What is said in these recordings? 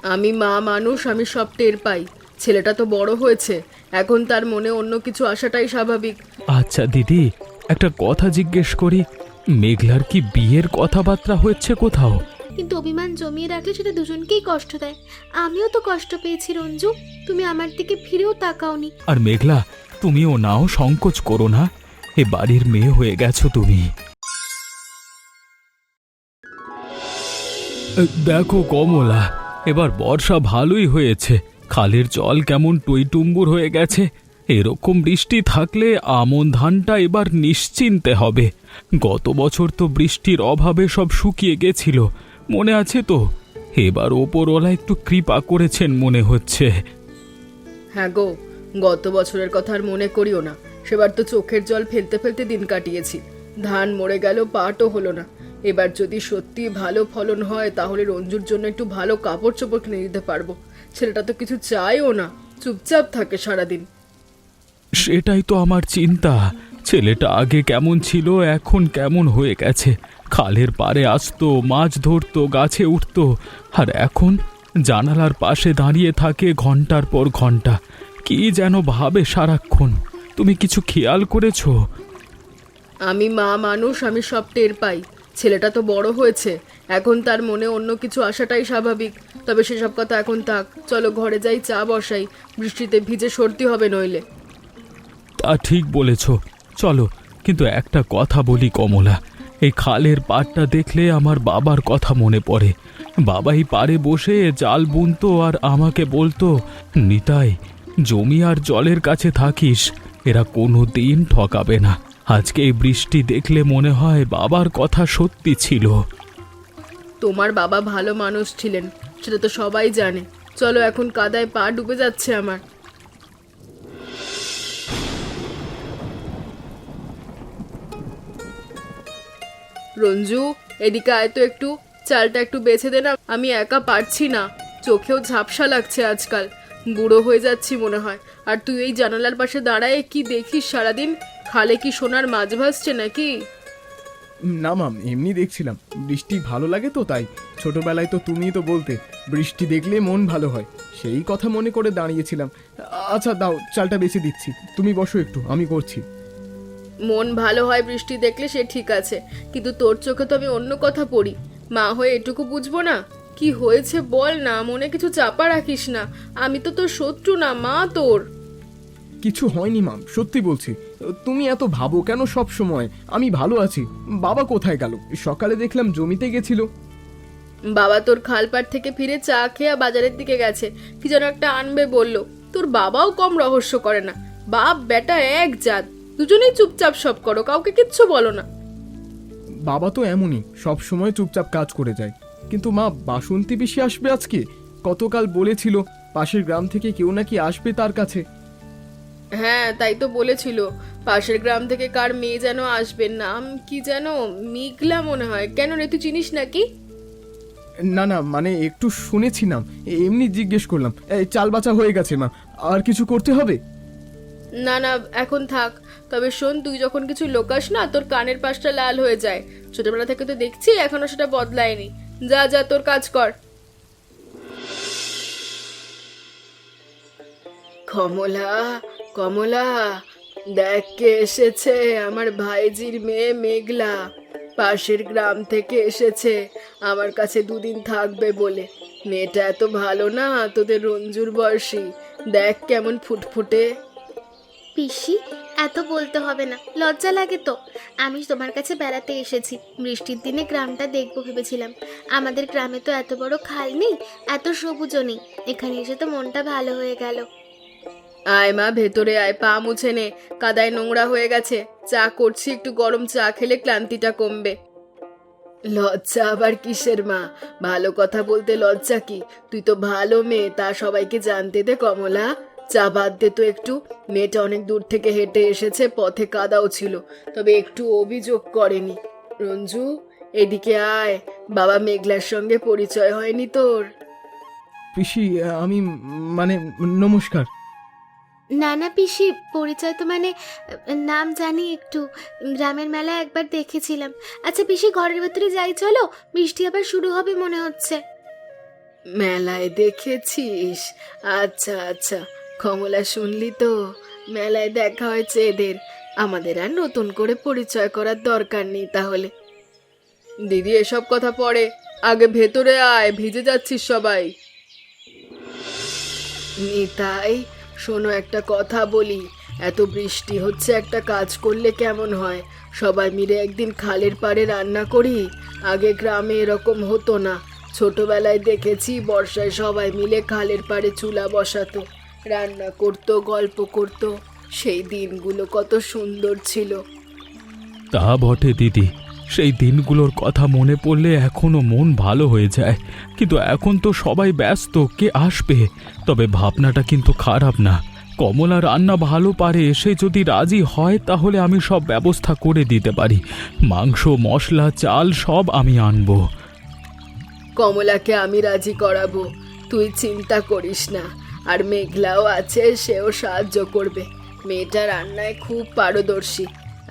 আমি মা মানুষ, আমি সব টের পাই। ছেলেটা তো বড় হয়েছে, এখন তার মনে অন্য কিছু আসাটাই স্বাভাবিক। আচ্ছা দিদি, একটা কথা জিজ্ঞেস করি, মেঘলার কি বিয়ের কথাবার্তা হচ্ছে কোথাও? কিন্তু অভিমান জমিয়ে রাখলে সেটা দুজনকেই কষ্ট দেয়। আমিও তো কষ্ট পেয়েছি রঞ্জু, তুমি আমার দিকে ফিরেও তাকাওনি। আর মেঘলা, তুমিও নাও, সংকোচ করো না, এ বাড়ির মেয়ে হয়ে গেছো তুমি। দেখো কমলা, এবার বর্ষা ভালোই হয়েছে, খালের জল কেমন টইটুম্বুর হয়ে গেছে। এরকম বৃষ্টি থাকলে আমন ধানটা এবার নিশ্চিন্তে হবে। গত বছর তো বৃষ্টির অভাবে সব শুকিয়ে গেছিল, মনে আছে তো? এবার ওপরওয়ালা একটু কৃপা করেছেন মনে হচ্ছে। হ্যাঁ গো, গত বছরের কথা আর মনে করিও না। সেবার তো চোখের জল ফেলতে ফেলতে দিন কাটিয়েছি। ধান মরে গেল, পাটও হলো না। এবার যদি সত্যি ভালো ফলন হয় তাহলে রঞ্জুর জন্য একটু ভালো কাপড় চোপড় কিনে দিতে পারবো। ছেলেটা তো কিছু চাইও না, চুপচাপ থাকে সারাদিন। সেটাই তো আমার চিন্তা, ছেলেটা আগে কেমন ছিল এখন কেমন হয়ে গেছে। খালের পাড়ে আসতো, মাছ ধরতো, গাছে উঠতো, আর এখন জানালার পাশে দাঁড়িয়ে থাকে ঘন্টার পর ঘন্টা। কি যেন ভাবে সারাক্ষণ। তুমি কিছু খেয়াল করেছো? আমি মা মানুষ, আমি সব টের পাই। ছেলেটা তো বড় হয়েছে, এখন তার মনে অন্য কিছু আসাটাই স্বাভাবিক। তবে সেসব কথা এখন থাক, চলো ঘরে যাই, চা বসাই। বৃষ্টিতে ভিজে সর্দি হবে নইলে। তা ঠিক বলেছ, চলো। কিন্তু একটা কথা বলি কমলা, এই খালের পাড়টা দেখলে আমার বাবার কথা মনে পড়ে। বাবাই পাড়ে বসে জাল বুনতো আর আমাকে বলতো, নিতাই, জমি আর জলের কাছে থাকিস, এরা কোনো দিন ঠকাবে না। আজকে এই বৃষ্টি দেখলে মনে হয় বাবার কথা সত্যি ছিল। তোমার বাবা ভালো মানুষ ছিলেন, সেটা তো সবাই জানে। চলো, এখন কাদায় পা ডুবে যাচ্ছে আমার। রঞ্জু, এদিকে আয় তো একটু। চালটা একটু বেছে দে না, আমি একা পারছি না। চোখেও ঝাপসা লাগছে আজকাল, বুড়ো হয়ে যাচ্ছি মনে হয়। আর তুই এই জানালার পাশে দাঁড়ায় কি দেখিস সারাদিন? খালে কি সোনার মাছ ভাসছে নাকি? না মাম, এমনি দেখছিলাম। বৃষ্টি ভালো লাগে তো তাই। ছোটবেলায় তো তুমিই তো বলতে বৃষ্টি দেখলে মন ভালো হয়, সেই কথা মনে করে দাঁড়িয়েছিলাম। আচ্ছা দাও, চালটা বেছে দিচ্ছি, তুমি বসো একটু, আমি করছি। মন ভালো হয় বৃষ্টি দেখলে, সে ঠিক আছে, কিন্তু তোর চোখে তো আমি অন্য কথা পড়ি। মা হয়ে এটুকু বুঝবো না? কি হয়েছে বল না, মনে কিছু চাপা রাখিস না। আমি তো তোর শত্রু না, মা তোর। কিছু হয়নি মাম, সত্যি বলছি। তুমি এত ভাবো কেন সব সময়? আমি ভালো আছি। বাবা কোথায় গেল? সকালে দেখলাম জমিতে গেছিল। বাবা তোর খালপাড় থেকে ফিরে চা খেয়ে বাজারের দিকে গেছে, কি যেন একটা আনবে বললো। তোর বাবাও কম রহস্য করে না। বাপ বেটা এক জাত, দুজনেই চুপচাপ সব করো, কাউকে কিচ্ছু বলো না। বাবা তো এমনই, সব সময় চুপচাপ কাজ করে যায়। কিন্তু মা, বাসন্তী পিসি আসবে আজকে। গতকাল বলেছিল পাশের গ্রাম থেকে কেউ নাকি আসবে তার কাছে। হ্যাঁ, তাই তো বলেছিল। পাশের গ্রাম থেকে কার মেয়ে যেন আসবে, নাম কি যেন, মেঘলা মনে হয়। কেন রে, তুই চিনিস নাকি? না না, মানে একটু শুনেছিলাম, এমনি জিজ্ঞেস করলাম। এই চাল বাচা হয়ে গেছে মা, আর কিছু করতে হবে? না না, এখন থাক। তবে শোন, তুই যখন কিছু লোকাস না, তোর কানের পাশটা লাল হয়ে যায়। ছোটবেলা থেকে তো দেখছি, এখনো সেটা বদলায়নি। যা যা, তোর কাজ কর। কমলা, কমলা, দেখ কে এসেছে। আমার ভাইজির মেয়ে মেঘলা পাশের গ্রাম থেকে এসেছে আমার কাছে দুদিন থাকবে বলে। মেয়েটা এত ভালো না, তোদের রঞ্জুর বয়সী। দেখ কেমন ফুটফুটে। পিসি, এত বলতে হবে না, লজ্জা লাগে তো। আমি তোমার কাছে বেড়াতে এসেছি, বৃষ্টির দিনে গ্রামটা দেখবো ভেবেছিলাম। আমাদের গ্রামে তো এত বড় খাল নেই, এত সবুজও নেই। এখানে এসে তো মনটা ভালো হয়ে গেল। আয় মা, ভেতরে আয়, পা মুছে নে, কাদায় নোংরা হয়ে গেছে। চা করছি, একটু গরম চা খেলে ক্লান্তিটা কমবে। লজ্জা আবার কিসের মা? ভালো কথা বলতে লজ্জা কি? তুই তো ভালো মেয়ে, তা সবাইকে জানতে দে কমলা। চা বাদ দে তো একটু। মেয়েটা অনেক দূর থেকে হেঁটে এসেছে, পথে কাদাও ছিল, তবে একটু অভিযোগ করেনি। রঞ্জু, এদিকে আয়। বাবা মেঘলার সঙ্গে পরিচয় হয়নি তোর? পিসি, আমি মানে নমস্কার। না না পিসি, পরিচয় তো মানে নাম জানি একটু, গ্রামের মেলায় একবার দেখেছিলাম। আচ্ছা পিসি, ঘরের ভেতরে যাই চলো, বৃষ্টি আবার শুরু হবে মনে হচ্ছে। মেলায় দেখেছিস? আচ্ছা আচ্ছা, কমলা শুনলি তো, মেলায় দেখা হয়েছে এদের। আমাদের আর নতুন করে পরিচয় করার দরকার নেই তাহলে। দিদি এসব কথা পরে, আগে ভেতরে আয়, ভিজে যাচ্ছিস সবাই। নিতাই, শোনো একটা কথা বলি, এত বৃষ্টি হচ্ছে, একটা কাজ করলে কেমন হয়? সবাই মিলে একদিন খালের পাড়ে রান্না করি। আগে গ্রামে এরকম হতো না। ছোটবেলায় দেখেছি বর্ষায় সবাই মিলে খালের পাড়ে চুলা বসাতো, রান্না করতো, গল্প করতো। সেই দিনগুলো কত সুন্দর ছিল। তা বটে দিদি, সেই দিনগুলোর কথা মনে পড়লে এখনো মন ভালো হয়ে যায়। কিন্তু এখন তো সবাই ব্যস্ত, কে আসবে? তবে ভাবনাটা কিন্তু খারাপ না। কমলা রান্না ভালো পারে, সে যদি রাজি হয় তাহলে আমি সব ব্যবস্থা করে দিতে পারি। মাংস, মশলা, চাল সব আমি আনবো। কমলাকে আমি রাজি করাবো, তুই চিন্তা করিস না। আর মেঘলাও আছে, সেও সাহায্য করবে। মেয়েটা রান্নায় খুব পারদর্শী।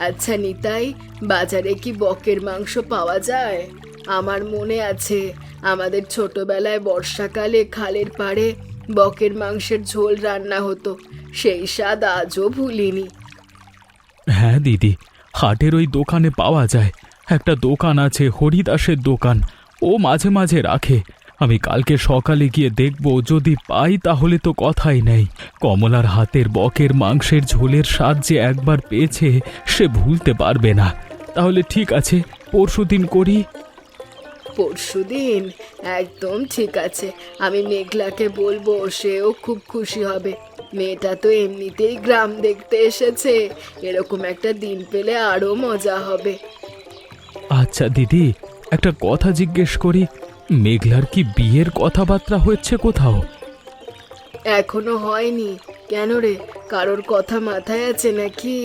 আচ্ছা নিতাই, বাজারে কি বকের মাংস পাওয়া যায়? আমার মনে আছে আমাদের ছোটবেলায় বর্ষাকালে খালের পাড়ে বকের মাংসের ঝোল রান্না হতো। সেই স্বাদ আজও ভুলিনি। হ্যাঁ দিদি, হাটের ওই দোকানে পাওয়া যায়। একটা দোকান আছে, হরিদাসের দোকান, ও মাঝে মাঝে রাখে। আমি কালকে সকালে গিয়ে দেখব, যদি পাই তাহলে তো কথাই নেই। কমলার হাতের বকের মাংসের ঝোলের স্বাদ যে একবার পেয়েছে সে ভুলতে পারবে না। তাহলে ঠিক আছে, পরশুদিন করি। পরশুদিন? একদম ঠিক আছে। আমি মেঘলাকে বলবো, সেও খুব খুশি হবে। মেয়েটা তো এমনিতেই গ্রাম দেখতে এসেছে, এরকম একটা দিন পেলে আরো মজা হবে। আচ্ছা দিদি, একটা কথা জিজ্ঞেস করি, মেঘলার কি বিয়ের কথাবার্তা হচ্ছে কোথাও? এখনো হয়নি। কেন রে, কারোর কথা মাথায় আছে নাকি?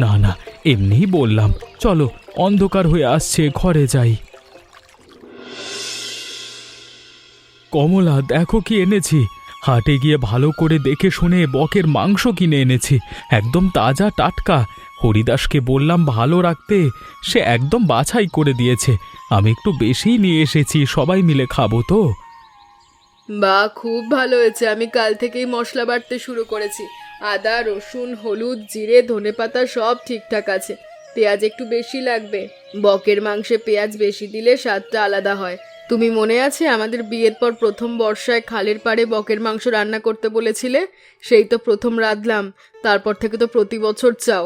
না না, এমনিই বললাম। চলো, অন্ধকার হয়ে আসছে, ঘরে যাই। কমলা, দেখো কি এনেছি। হাটে গিয়ে ভালো করে দেখে শুনে বকের মাংস কিনে এনেছি, একদম তাজা টাটকা। হরিদাসকে বললাম ভালো রাখতে, সে একদম বাছাই করে দিয়েছে। আমি একটু বেশিই নিয়ে এসেছি, সবাই মিলে খাবো তো। বা, খুব ভালো হয়েছে। আমি কাল থেকেই মশলা বাটতে শুরু করেছি। আদা, রসুন, হলুদ, জিরে, ধনেপাতা সব ঠিকঠাক আছে। পেঁয়াজ একটু বেশি লাগবে। বকের মাংসে পেঁয়াজ বেশি দিলে স্বাদটা আলাদা হয়। তুমি মনে আছে আমাদের বিয়ের পর প্রথম বর্ষায় খালের পাড়ে বকের মাংস রান্না করতে বলেছিলে? সেই তো প্রথম রাঁধলাম, তারপর থেকে তো প্রতি বছর চাও।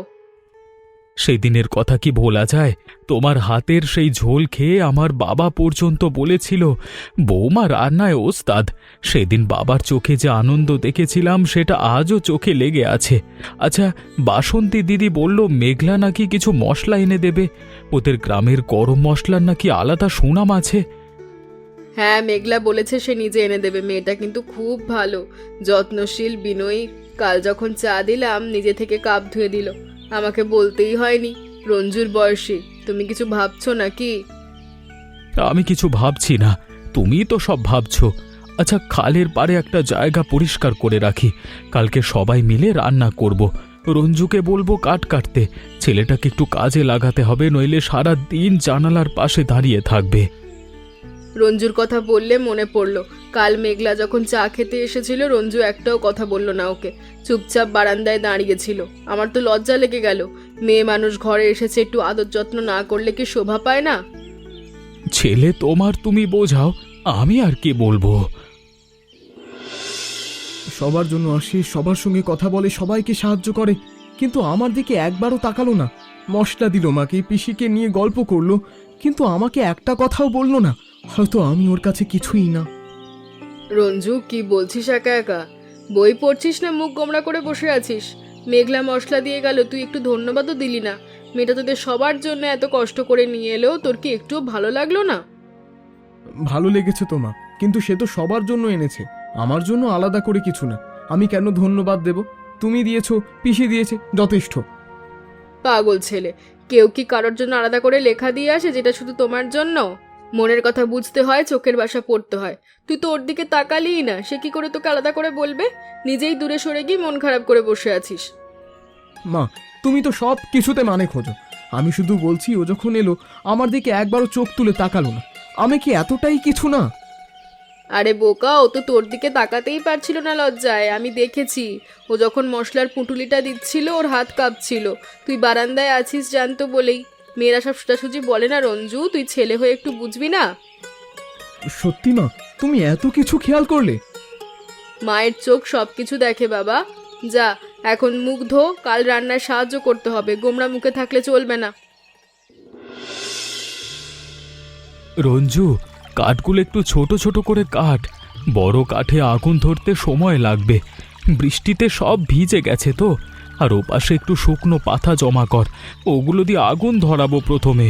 সেই দিনের কথা কি ভোলা যায়? তোমার হাতের সেই ঝোল খেয়ে আমার বাবা পর্যন্ত বলেছিল বৌমা রান্নায় ওস্তাদ। সেদিন বাবার চোখে যে আনন্দ দেখেছিলাম সেটা আজও চোখে লেগে আছে। আচ্ছা, বাসন্তী দিদি বলল মেঘলা নাকি কিছু মশলা এনে দেবে। ওদের গ্রামের গরম মশলার নাকি আলাদা সুনাম আছে। হ্যাঁ, মেঘলা বলেছে সে নিজে এনে দেবে। মেয়েটা কিন্তু খুব ভালো, যত্নশীল, বিনয়ী। কাল যখন চা দিলাম নিজে থেকে কাপ ধুয়ে দিল, আমাকে বলতেই হয়নি। রঞ্জুর বয়সী। তুমি কিছু ভাবছো নাকি? আমি কিছু ভাবছি না, তুমি তো সব ভাবছো। আচ্ছা, খালের পাড়ে একটা জায়গা পরিষ্কার করে রাখি, কালকে সবাই মিলে রান্না করব। রঞ্জুকে বলবো কাঠ কাটতে, ছেলেটাকে একটু কাজে লাগাতে হবে, নইলে সারা দিন জানালার পাশে দাঁড়িয়ে থাকবে। রঞ্জুর কথা বললে মনে পড়লো, কাল মেঘলা যখন চা খেতে এসেছিল রঞ্জু একটাও কথা বলল না ওকে, চুপচাপ বারান্দায় দাঁড়িয়েছিল। আমার তো লজ্জা লেগে গেল। মেয়ে মানুষ ঘরে এসেছে, একটু আদর যত্ন না করলে কি শোভা পায় না? ছেলে তোমার, তুমি বোঝাও, আমি আর কি বলবো। সবার জন্য আসে, সবার সঙ্গে কথা বলে, সবাইকে সাহায্য করে, কিন্তু আমার দিকে একবারও তাকালো না। মশলা দিল মাকে, পিসিকে নিয়ে গল্প করলো, কিন্তু আমাকে একটা কথাও বললো না। হয়তো আমি ওর কাছে কিছুই না। রঞ্জু, কি বলছিস একা একা? বই পড়ছিস না মুখ গোমড়া করে বসে আছিস? মেঘলা মশলা দিয়ে গেল, তুই একটু ধন্যবাদও দিলি না। মেয়েটা তোদের সবার জন্য এত কষ্ট করে নিয়ে এলো, তোর কি একটু ভালো লাগলো না? ভালো লেগেছে তো মা, কিন্তু সে তো সবার জন্য এনেছে, আমার জন্য আলাদা করে কিছু না। আমি কেন ধন্যবাদ দেব? তুমি দিয়েছো, পিসি দিয়েছে, যথেষ্ট। পাগল ছেলে, কেউ কি কারোর জন্য আলাদা করে লেখা দিয়ে আসে যেটা শুধু তোমার জন্য? মনের কথা বুঝতে হয়, চোখের ভাষা পড়তে হয়। তুই তো ওর দিকে তাকালিই না, সে কি করে তোকে আলাদা করে বলবে? নিজেই দূরে সরে গিয়ে মন খারাপ করে বসে আছিস। মা, তুমি তো সব কিছুতে মানে খোঁজো। আমি শুধু বলছি, ও যখন এলো আমার দিকে একবারও চোখ তুলে তাকালো না। আমি কি এতটাই কিছু না? আরে বোকা, ও তো তোর দিকে তাকাতেই পারছিল না লজ্জায়, আমি দেখেছি। ও যখন মশলার পুঁটুলিটা দিচ্ছিল ওর হাত কাঁপছিল। তুই বারান্দায় আছিস জানতো বলেই। মেয়েরা সব সোজাসুজি বলে না রঞ্জু, তুই ছেলে হয়ে একটু বুঝবি না? সত্যি মা, তুমি এত কিছু খেয়াল করলে? মায়ের চোখ সব কিছু দেখে বাবা। যা, এখন মুখ ধো, কাল রান্নায় সাহায্য করতে হবে, গোমড়া মুখে থাকলে চলবে না। রঞ্জু, কাঠগুলো একটু ছোট ছোট করে কাট। বড় কাঠে আগুন ধরতে সময় লাগবে। বৃষ্টিতে সব ভিজে গেছে তো। আর ওপাশে একটু শুকনো পাতা জমা কর, ওগুলো দিয়ে আগুন ধরাবো প্রথমে।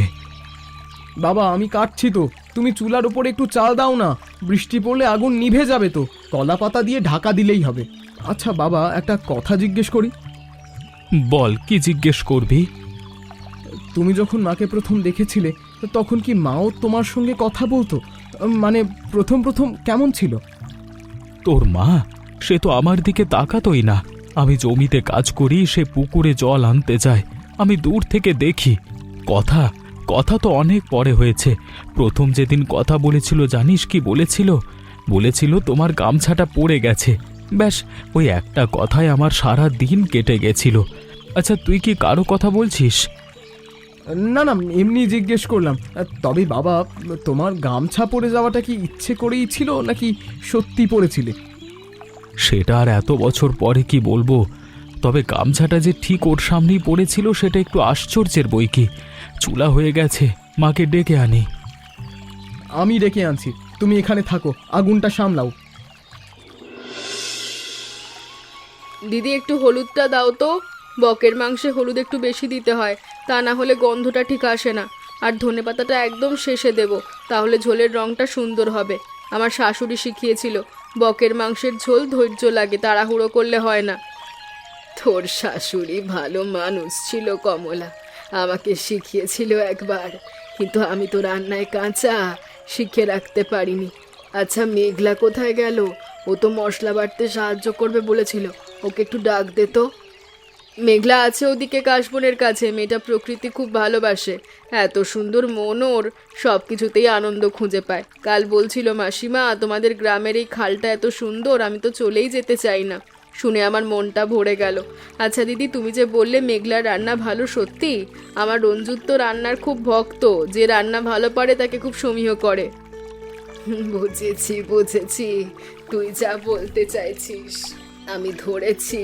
বাবা, আমি কাটছি তো, তুমি চুলার উপরে একটু চাল দাও না। বৃষ্টি পড়লে আগুন নিভে যাবে তো, কলা পাতা দিয়ে ঢাকা দিলেই হবে। আচ্ছা বাবা, একটা কথা জিজ্ঞেস করি? বল, কি জিজ্ঞেস করবি? তুমি যখন মাকে প্রথম দেখেছিলে তখন কি মাও তোমার সঙ্গে কথা বলতো? মানে প্রথম প্রথম কেমন ছিল? তোর মা? সে তো আমার দিকে তাকাতোই না। আমি জমিতে কাজ করি, সে পুকুরে জল আনতে যায়, আমি দূর থেকে দেখি। কথা কথা তো অনেক পরে হয়েছে। প্রথম যেদিন কথা বলেছিল জানিস কি বলেছিল? বলেছিল তোমার গামছাটা পড়ে গেছে। ব্যাস, ওই একটা কথায় আমার সারা দিন কেটে গেছিল। আচ্ছা, তুই কি কারো কথা বলছিস? না না, এমনি জিজ্ঞেস করলাম। তবে বাবা, তোমার গামছা পরে যাওয়াটা কি ইচ্ছে করেই ছিল নাকি সত্যি পড়েছিলে? সেটা আর এত বছর পরে কি বলবো। তবে গামছাটা যে ঠিক ওর সামনেই পড়েছিল সেটা একটু আশ্চর্যের বই কি। চুলা হয়ে গেছে, মাকে ডেকে আনি। আমি ডেকে আনছি, তুমি এখানে থাকো, আগুনটা সামলাও। দিদি, একটু হলুদটা দাও তো। বকের মাংসে হলুদ একটু বেশি দিতে হয়, তা না হলে গন্ধটা ঠিক আসে না। আর ধনেপাতাটা একদম শেষে দেব, তাহলে ঝোলের রঙটা সুন্দর হবে। আমার শাশুড়ি শিখিয়েছিল, বকের মাংসের ঝোল ধৈর্য লাগে, তাড়াহুড়ো করলে হয় না। তোর শাশুড়ি ভালো মানুষ ছিল কমলা, আমাকে শিখিয়েছিল একবার, কিন্তু আমি তো রান্নায় কাঁচা, শিখে রাখতে পারিনি। আচ্ছা, মেঘলা কোথায় গেল? ও তো মশলা বাটতে সাহায্য করবে বলেছিল, ওকে একটু ডাক দে তো। মেঘলা আছে ওদিকে কাশবনের কাছে, মেয়েটা প্রকৃতি খুব ভালোবাসে, এত সুন্দর মন ওর, সব কিছুতেই আনন্দ খুঁজে পায়। কাল বলছিল, মাসিমা তোমাদের গ্রামের এই খালটা এত সুন্দর, আমি তো চলেই যেতে চাই না। শুনে আমার মনটা ভরে গেল। আচ্ছা দিদি, তুমি যে বললে মেঘলার রান্না ভালো, সত্যি? আমার রঞ্জুর তো রান্নার খুব ভক্ত, যে রান্না ভালো পারে তাকে খুব সমীহ করে। বুঝেছি বুঝেছি, তুই যা বলতে চাইছিস আমি ধরেছি,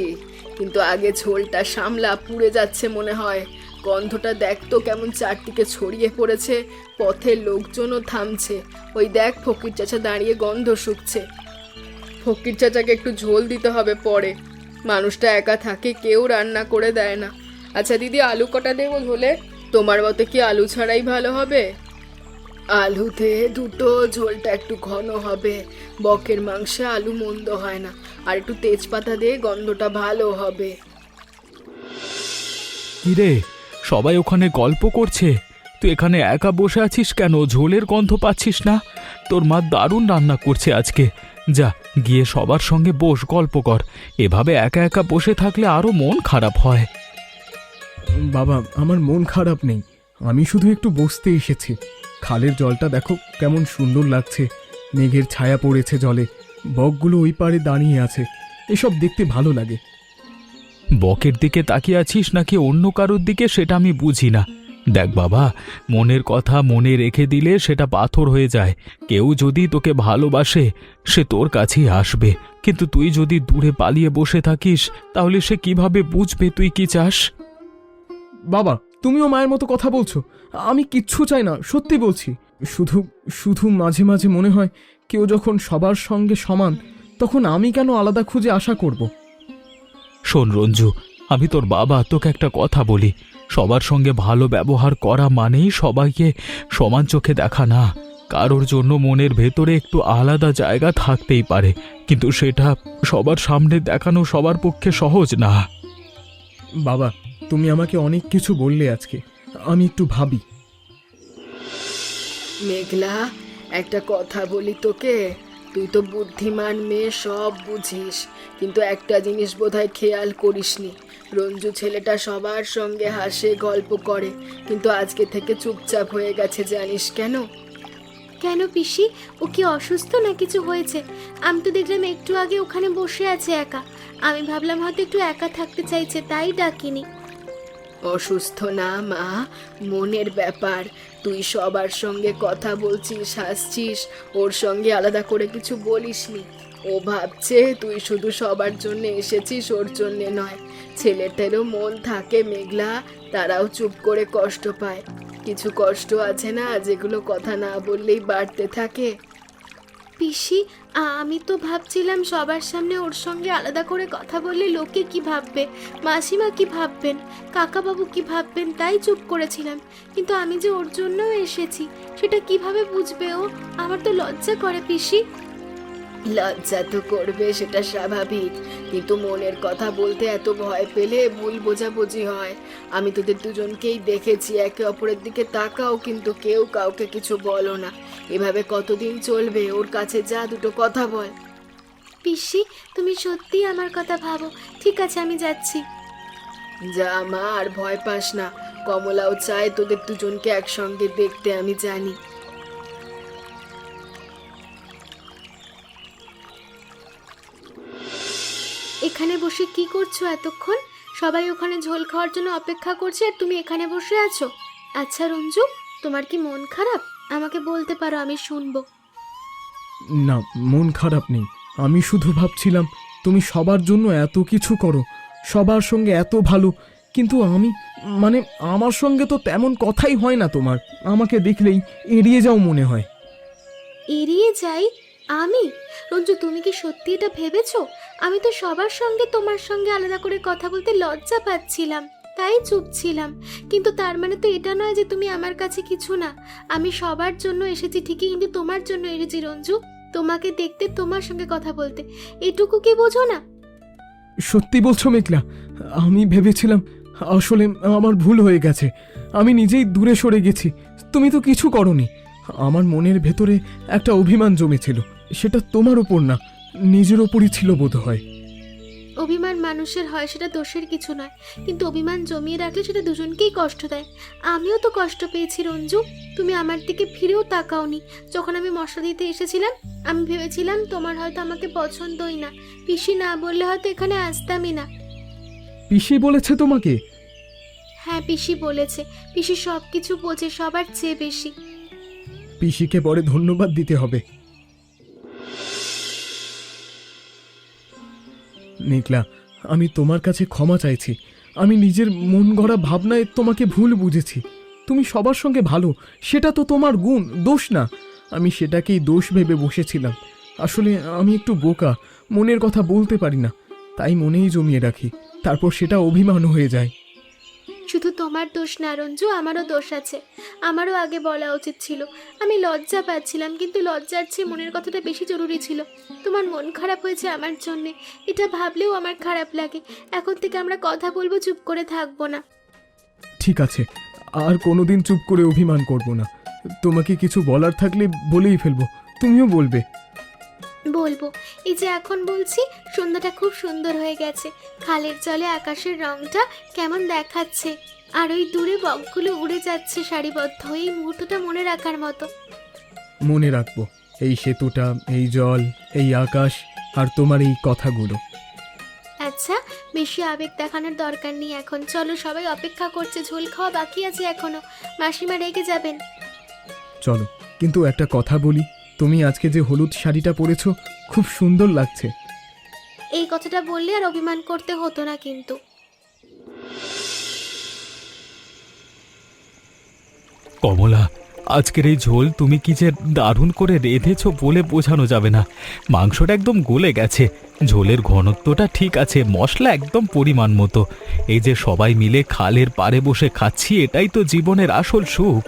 কিন্তু আগে ঝোলটা সামলা, পুড়ে যাচ্ছে মনে হয়। গন্ধটা দেখ তো কেমন চারদিকে ছড়িয়ে পড়েছে, পথের লোকজনও থামছে। ওই দেখ, ফকির চাচা দাঁড়িয়ে গন্ধ শুকছে। ফকির চাচাকে একটু ঝোল দিতে হবে পরে, মানুষটা একা থাকে, কেউ রান্না করে দেয় না। আচ্ছা দিদি, আলু কটা দেবো ঝোলে? তোমার মতে কি আলু ছাড়াই ভালো হবে? আলুতে দুটো, ঝোলটা একটু ঘন হবে। বকের মাংসে আলু মন্দ হয় না। আর একটু তেজপাতা দিয়ে গন্ধটা ভালো হবে। কিরে, সবাই ওখানে গল্প করছে, তুই এখানে একা বসে আছিস কেন? ঝোলের গন্ধ পাচ্ছিস না? তোর মা দারুণ রান্না করছে আজকে। যা, গিয়ে সবার সঙ্গে বস, গল্প কর। এভাবে একা একা বসে থাকলে আরো মন খারাপ হয়। বাবা, আমার মন খারাপ নেই, আমি শুধু একটু বসতে এসেছি। খালের জলটা দেখো কেমন সুন্দর লাগছে, মেঘের ছায়া পড়েছে জলে, বকগুলো ওই পারে দাঁড়িয়ে আছে, এসব দেখতে ভালো লাগে। বকের দিকে তাকিয়ে আছিস নাকি অন্য কারোর দিকে সেটা আমি বুঝি না। দেখ বাবা, মনের কথা মনে রেখে দিলে সেটা পাথর হয়ে যায়। কেউ যদি তোকে ভালোবাসে সে তোর কাছেই আসবে, কিন্তু তুই যদি দূরে পালিয়ে বসে থাকিস তাহলে সে কিভাবে বুঝবে তুই কি চাস? বাবা, তুমিও মায়ের মতো কথা বলছো। আমি কিচ্ছু চাই না, সত্যি বলছি। শুধু শুধু মাঝে মাঝে মনে হয় কেউ যখন সবার সঙ্গে সমান, তখন আমি কেন আলাদা খুঁজে আশা করব? শোন রঞ্জু, আমি তোর বাবা, তোকে একটা কথা বলি। সবার সঙ্গে ভালো ব্যবহার করা মানেই সবাইকে সমান চোখে দেখা না। কারোর জন্য মনের ভেতরে একটু আলাদা জায়গা থাকতেই পারে, কিন্তু সেটা সবার সামনে দেখানো সবার পক্ষে সহজ না। বাবা, তুমি আমাকে অনেক কিছু বললে আজকে, আমি একটু ভাবি। মেঘলা, একটা কথা বলি তোকে, তুই তো বুদ্ধিমান মেয়ে, সব বুঝিস, কিন্তু একটা জিনিস বোধহয় খেয়াল করিসনি। রঞ্জু ছেলেটা সবার সঙ্গে হাসে, গল্প করে, কিন্তু আজকে থেকে চুপচাপ হয়ে গেছে, জানিস কেন? কেন পিসি, ও কি অসুস্থ না কিছু হয়েছে? আমি তো দেখলাম একটু আগে ওখানে বসে আছে একা। আমি ভাবলাম হয়তো একটু একা থাকতে চাইছে, তাই ডাকিনি। অসুস্থ না মা, মনের ব্যাপার। তুই সবার সঙ্গে কথা বলছিস, হাসছিস, ওর সঙ্গে আলাদা করে কিছু বলিসনি। ও ভাবছে তুই শুধু সবার জন্য এসেছিস, ওর জন্যে নয়। ছেলেটারও মন থাকে মেঘলা, তারাও চুপ করে কষ্ট পায়। কিছু কষ্ট আছে না যেগুলো কথা না বললেই বাড়তে থাকে। পিসি, আমি তো ভাবছিলাম সবার সামনে ওর সঙ্গে আলাদা করে কথা বললে লোকে কি ভাববে, মাসিমা কি ভাববেন, কাকাবাবু কি ভাববেন, তাই চুপ করেছিলাম। কিন্তু আমি যে ওর জন্যও এসেছি সেটা কিভাবে বুঝবে ও? আমার তো লজ্জা করে পিসি। লজ্জা তো করবে, সেটা স্বাভাবিক, কিন্তু মনের কথা বলতে এত ভয় পেলে ভুল বোঝাবুঝি হয়। আমি তোদের দুজনকেই দেখেছি, একে অপরের দিকে তাকাও, কিন্তু কেউ কাউকে কিছু বলো না। এভাবে কতদিন চলবে? ওর কাছে যা, দুটো কথা বল। পিসি, তুমি সত্যিই আমার কথা ভাবো। ঠিক আছে, আমি যাচ্ছি। যা মা, আর ভয় পাস না। কমলাও চায় তোদের দুজনকে একসঙ্গে দেখতে, আমি জানি। এখানে বসে কি করছো এতক্ষণ? সবাই ওখানে ঝোল খাওয়ার জন্য অপেক্ষা করছে আর তুমি এখানে বসে আছো। আচ্ছা রঞ্জু, তোমার কি মন খারাপ? আমাকে বলতে পারো, আমি শুনবো। না, মন খারাপ নেই। আমি শুধু ভাবছিলাম তুমি সবার জন্য এত কিছু করো, সবার সঙ্গে এত ভালো, কিন্তু আমি মানে আমার সঙ্গে তো তেমন কথাই হয় না তোমার। আমাকে দেখলেই এড়িয়ে যাও মনে হয়। এড়িয়ে যাই আমি? রঞ্জু, তুমি কি সত্যি এটা ভেবেছো? আমি তো সবার সঙ্গে তোমার সঙ্গে আলাদা করে কথা বলতে লজ্জা পাচ্ছিলাম, তাই চুপ ছিলাম। কিন্তু তার মানে তো এটা নয় যে তুমি আমার কাছে কিছু না। আমি সবার জন্য এসেছি ঠিকই, কিন্তু তোমার জন্য এসেছি রঞ্জু, তোমাকে দেখতে, তোমার সঙ্গে কথা বলতে। এটুকু কি বোঝো না? সত্যি বলছো মেঘলা? আমি ভেবেছিলাম, আসলে আমার ভুল হয়ে গেছে। আমি নিজেই দূরে সরে গেছি। তুমি তো কিছু করনি। আমার মনের ভেতরে একটা অভিমান জমেছিল, সেটা তোমার ওপর না, নিজের ওপরই ছিল বোধ হয়। অভিমান মানুষের হয়, সেটা দোষের কিছু নয়, কিন্তু অভিমান জমিয়ে রাখলে সেটা দুজনকেই কষ্ট দেয়। আমিও তো কষ্ট পেয়েছি রঞ্জু, তুমি আমার দিকে ফিরেও তাকাওনি। যখন আমি মশলা দিতে এসেছিলাম, আমি ভেবেছিলাম তোমার হয়তো আমাকে পছন্দই না। পিসি না বললে হয়তো এখানে আসতামই না। পিসি বলেছে তোমাকে? হ্যাঁ, পিসি বলেছে। পিসি সব কিছু বোঝে, সবার চেয়ে বেশি। পিসিকে পরে ধন্যবাদ দিতে হবে। মেঘলা, আমি তোমার কাছে ক্ষমা চাইছি। আমি নিজের মন গড়া ভাবনায় তোমাকে ভুল বুঝেছি। তুমি সবার সঙ্গে ভালো, সেটা তো তোমার গুণ, দোষ না। আমি সেটাকেই দোষ ভেবে বসেছিলাম। আসলে আমি একটু বোকা, মনের কথা বলতে পারি না, তাই মনেই জমিয়ে রাখি, তারপর সেটা অভিমান হয়ে যায়। শুধু তোমার দোষ না রঞ্জু, আমারও দোষ আছে। আমারও আগে বলা উচিত ছিল। আমি লজ্জা পাচ্ছিলাম, কিন্তু লজ্জার চেয়ে মনের কথাটা বেশি জরুরি ছিল। তোমার মন খারাপ হয়েছে আমার জন্যে, এটা ভাবলেও আমার খারাপ লাগে। এখন থেকে আমরা কথা বলবো, চুপ করে থাকবো না। ঠিক আছে, আর কোনোদিন চুপ করে অভিমান করব না। তোমাকে কিছু বলার থাকলে বলেই ফেলবো, তুমিও বলবে। বলবো। এই যে এখন বলছি, সন্ধ্যাটা খুব সুন্দর হয়ে গেছে। খালের জলে আকাশের রংটা কেমন দেখাচ্ছে, আর ওই দূরে বকগুলো উড়ে যাচ্ছে সারিবদ্ধ। এই মুহূর্তটা মনে রাখার মতো। মনে রাখবো, এই সেতুটা, এই জল, এই আকাশ, আর তোমার এই কথাগুলো। আচ্ছা, বেশি আবেগ দেখানোর দরকার নেই এখন। চলো, সবাই অপেক্ষা করছে, ঝোল খাওয়া বাকি আছে এখনো। মাসিমা রেগে যাবেন। চলো, কিন্তু একটা কথা বলি, তুমি আজকে যে হলুদ শাড়িটা পরেছো, খুব সুন্দর লাগছে। এই কথাটা বললে আর অভিমান করতে হতো না কিন্তু। কমলা, আজকের এই ঝোল তুমি কি যে দারুণ করে রেঁধেছো বলে বোঝানো যাবে না। মাংসটা একদম গলে গেছে, ঝোলের ঘনত্বটা ঠিক আছে, মশলা একদম পরিমাণ মতো। এই যে সবাই মিলে খালের পাড়ে বসে খাচ্ছি, এটাই তো জীবনের আসল সুখ।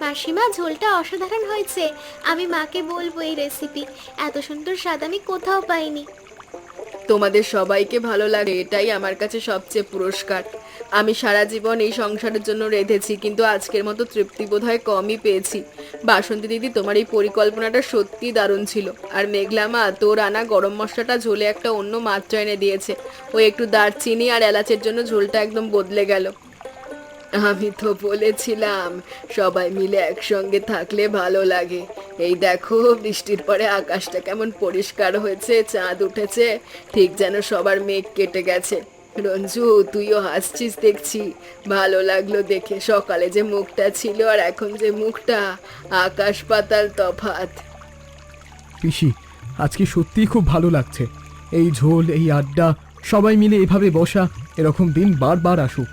মাসিমা, ঝোলটা অসাধারণ হয়েছে। আমি মাকে বলবো এই রেসিপি। এত সুন্দর স্বাদ আমি কোথাও পাইনি। তোমাদের সবাইকে ভালো লাগে, এটাই আমার কাছে সবচেয়ে পুরস্কার। আমি সারা জীবন এই সংসারের জন্য রেঁধেছি, কিন্তু আজকের মতো তৃপ্তি বোধহয় কমই পেয়েছি। বাসন্তী দিদি, তোমার এই পরিকল্পনাটা সত্যি দারুণ ছিল। আর মেঘলা মা, তোর আনা গরম মশলাটা ঝোলে একটা অন্য মাত্রা এনে দিয়েছে। ও একটু দারচিনি আর এলাচের জন্য ঝোলটা একদম বদলে গেল। আমি তো বলেছিলাম সবাই মিলে একসঙ্গে থাকলে ভালো লাগে। এই দেখো বৃষ্টির পরে আকাশটা কেমন পরিষ্কার হয়েছে, চাঁদ উঠেছে, ঠিক যেন সবার মেঘ কেটে গেছে। রঞ্জু, তুইও হাসছিস দেখছি, ভালো লাগলো দেখে। সকালে যে মুখটা ছিল আর এখন যে মুখটা, আকাশ পাতাল তফাৎ। পিসি, আজকে সত্যিই খুব ভালো লাগছে। এই ঝোল, এই আড্ডা, সবাই মিলে এভাবে বসা, এরকম দিন বারবার আসুক।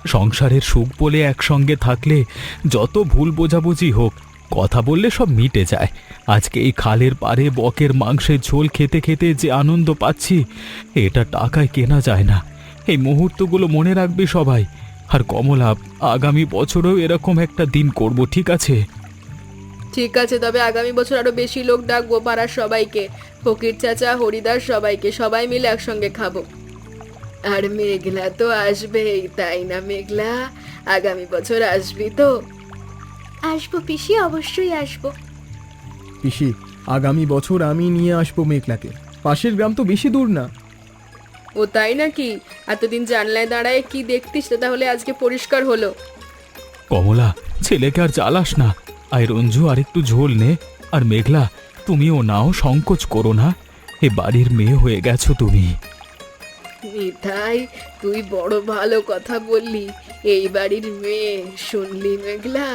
সংসারের সুখ বলে একসঙ্গে থাকলে যত ভুল বোঝাবুঝি হোক, কথা বললে সব মিটে যায়। আজকে এই খালের পাড়ে বকের মাংসের ঝোল খেতে খেতে যে আনন্দ পাচ্ছি, এটা টাকায় কেনা যায় না। এই মুহূর্তগুলো মনে রাখবে সবাই। আর কমলা, আগামী বছরেও এরকম একটা দিন করব, ঠিক আছে? ঠিক আছে, তবে আগামী বছর আরো বেশি লোক ডাকবো, পাড়ার সবাইকে, ফকির চাচা, হরিদাস, সবাইকে, সবাই মিলে একসঙ্গে খাবো। আর মেঘলা তো আসবেই, তাই না মেঘলা? আগামী বছর আসবি তো? আসবো পিসি, অবশ্যই আসবো। পিসি, আগামী বছর আমি নিয়ে আসবো মেঘলাকে। পাশের গ্রাম তো বেশি দূর না। ও তাই নাকি? এতদিন জানলায় দাঁড়ায় কি দেখতিস, তা তাহলে আজকে পরিষ্কার হলো। কমলা, ছেলেকে আর জ্বালাস না। আয় রঞ্জু, আর একটু ঝোল নে। আর মেঘলা, তুমিও নাও, সংকোচ করো না। এ বাড়ির মেয়ে হয়ে গেছো তুমি। মিঠাই, তুই বড় ভালো কথা বললি। এই বাড়ির মেয়ে, শুনলি মেঘলা?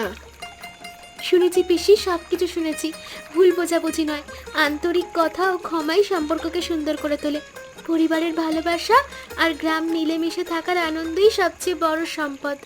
শুনেছি পিসি, সব কিছু শুনেছি। ভুল বোঝাবুঝি নয়, আন্তরিক কথা ও ক্ষমাই সম্পর্ককে সুন্দর করে তোলে। পরিবারের ভালোবাসা আর গ্রাম মিলেমিশে থাকার আনন্দই সবচেয়ে বড় সম্পদ।